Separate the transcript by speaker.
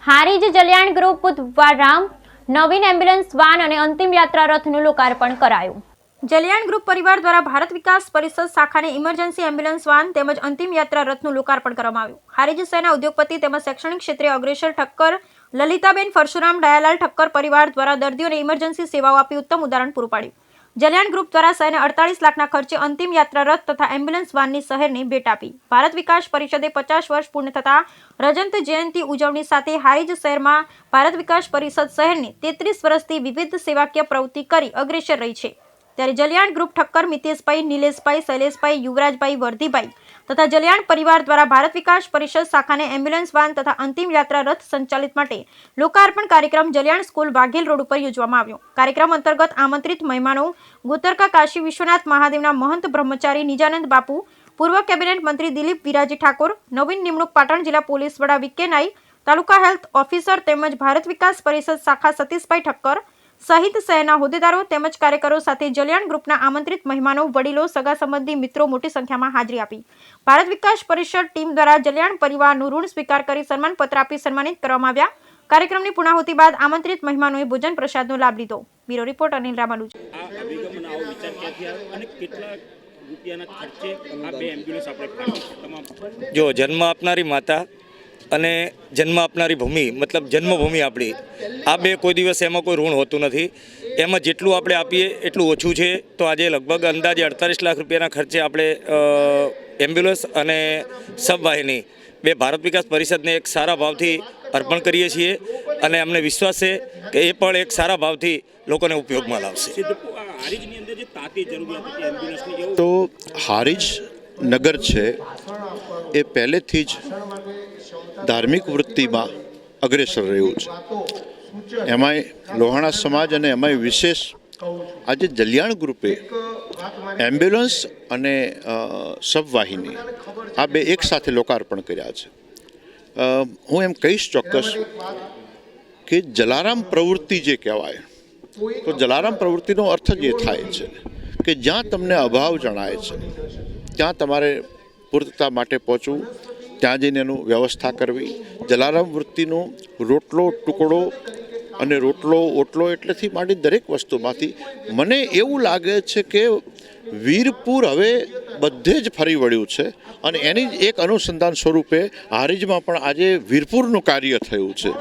Speaker 1: Harij Jaliyan group દ્વારા નવીન ambulance van અને અંતિમ યાત્રા રથનું લોકાર્પણ કરાયું। જલિયાણ ગ્રુપ પરિવાર દ્વારા ભારત વિકાસ પરિષદ શાખાને ઇમરજન્સી એમ્બ્યુલન્સ વાન તેમજ અંતિમ યાત્રા રથનું લોકાર્પણ કરવામાં આવ્યું। હારીજ શહેરના ઉદ્યોગપતિ તેમજ શૈક્ષણિક ક્ષેત્રે અગ્રેસર ઠક્કર લલિતાબેન પરશુરામ ડાયાલાલ ઠક્કર પરિવાર દ્વારા દર્દીઓને ઇમરજન્સી સેવાઓ આપી ઉત્તમ ઉદાહરણ પૂરું પાડ્યું। જલિયાણ ગ્રુપ દ્વારા શહેરને 48 લાખના ખર્ચે અંતિમ યાત્રા રથ તથા એમ્બ્યુલન્સ વાનની શહેરને ભેટ આપી। ભારત વિકાસ પરિષદે 50 વર્ષ પૂર્ણ થતા રજત જયંતિ ઉજવણી સાથે હારીજ શહેરમાં ભારત વિકાસ પરિષદ શહેરની 33 વર્ષથી વિવિધ સેવાકીય પ્રવૃત્તિ કરી અગ્રેસર રહી છે। ત્યારે જલિયાણ ગ્રુપ ઠક્કર મિતેશભાઈ, નિલેશભાઈ, શૈલેષભાઈ, યુવરાજભાઈ, વર્ધીભાઈ તથા જલિયાણ પરિવાર દ્વારા ભારત વિકાસ પરિષદ શાખાને એમ્બ્યુલન્સ વાન તથા અંતિમ યાત્રા રથ સંચાલિત માટે લોકાર્પણ કાર્યક્રમ જલિયાણ સ્કૂલ વાઘેલ રોડ ઉપર યોજવામાં આવ્યો। કાર્યક્રમ અંતર્ગત આમંત્રિત મહેમાનો ગોતરકા કાશી વિશ્વનાથ મહાદેવના મહંત બ્રહ્મચારી નિજાનંદ બાપુ, પૂર્વ કેબિનેટ મંત્રી દિલીપ વિરાજી ઠાકોર, નવીન નિમણૂક પાટણ જિલ્લા પોલીસ વડા વિકે નાઈ, તાલુકા હેલ્થ ઓફિસર તેમજ ભારત વિકાસ પરિષદ શાખા સતીશભાઈ ઠક્કર સહિત શહેરના હોદ્દેદારો તેમજ કાર્યકરો સાથે જલિયાણ ગ્રુપના આમંત્રિત મહેમાનો, વડીલો, સગા સંબંધી મિત્રો મોટી સંખ્યામાં હાજરી આપી। ભારત વિકાસ પરિષદ ટીમ દ્વારા જલિયાણ પરિવારનું ઋણ સ્વીકાર કરી સન્માનપત્ર આપી સન્માનિત કરવામાં આવ્યા। કાર્યક્રમની પૂર્ણાહુતિ બાદ આમંત્રિત મહેમાનોએ ભોજન પ્રસાદનો લાભ લીધો। Bureau report Anil Ramanuj.
Speaker 2: જો જન્મ આપનારી માતા અને જન્મ આપનારી ભૂમિ મતલબ જન્મભૂમિ આપણી, આ બે કોઈ દિવસ એમાં કોઈ ઋણ હોતું નથી। એમાં જેટલું આપણે આપીએ એટલું ઓછું છે। તો આજે લગભગ અંદાજે 48 લાખ રૂપિયાના ખર્ચે આપણે એમ્બ્યુલન્સ અને સબવાહિની બે ભારત વિકાસ પરિષદને એક સારા ભાવથી અર્પણ કરીએ છીએ અને અમને વિશ્વાસ છે કે એ પણ એક સારા ભાવથી લોકોને ઉપયોગમાં લાવશે।
Speaker 3: તો હારીજ નગર છે એ પહેલેથી જ ધાર્મિક વૃત્તિમાં અગ્રેસર રહ્યું છે। એમાંય લોહાણા સમાજ અને એમાંય વિશેષ આજે જલિયાણ ગ્રુપે એમ્બ્યુલન્સ અને સબવાહિની આ બે એક સાથે લોકાર્પણ કર્યા છે। હું એમ કહીશ ચોક્કસ કે જલારામ પ્રવૃત્તિ જે કહેવાય, તો જલારામ પ્રવૃત્તિનો અર્થ જ એ થાય છે કે જ્યાં તમને અભાવ જણાય છે ત્યાં તમારે પૂર્તતા માટે પહોંચવું, ત્યાં જઈને એનું વ્યવસ્થા કરવી। જલારામ વૃત્તિનો રોટલો ટુકડો અને રોટલો ઓટલો એટલેથી માંડી દરેક વસ્તુમાંથી મને એવું લાગે છે કે વીરપુર હવે બધે જ ફરી વળ્યું છે અને એની જ એક અનુસંધાન સ્વરૂપે હારીજમાં પણ આજે વીરપુરનું કાર્ય થયું છે।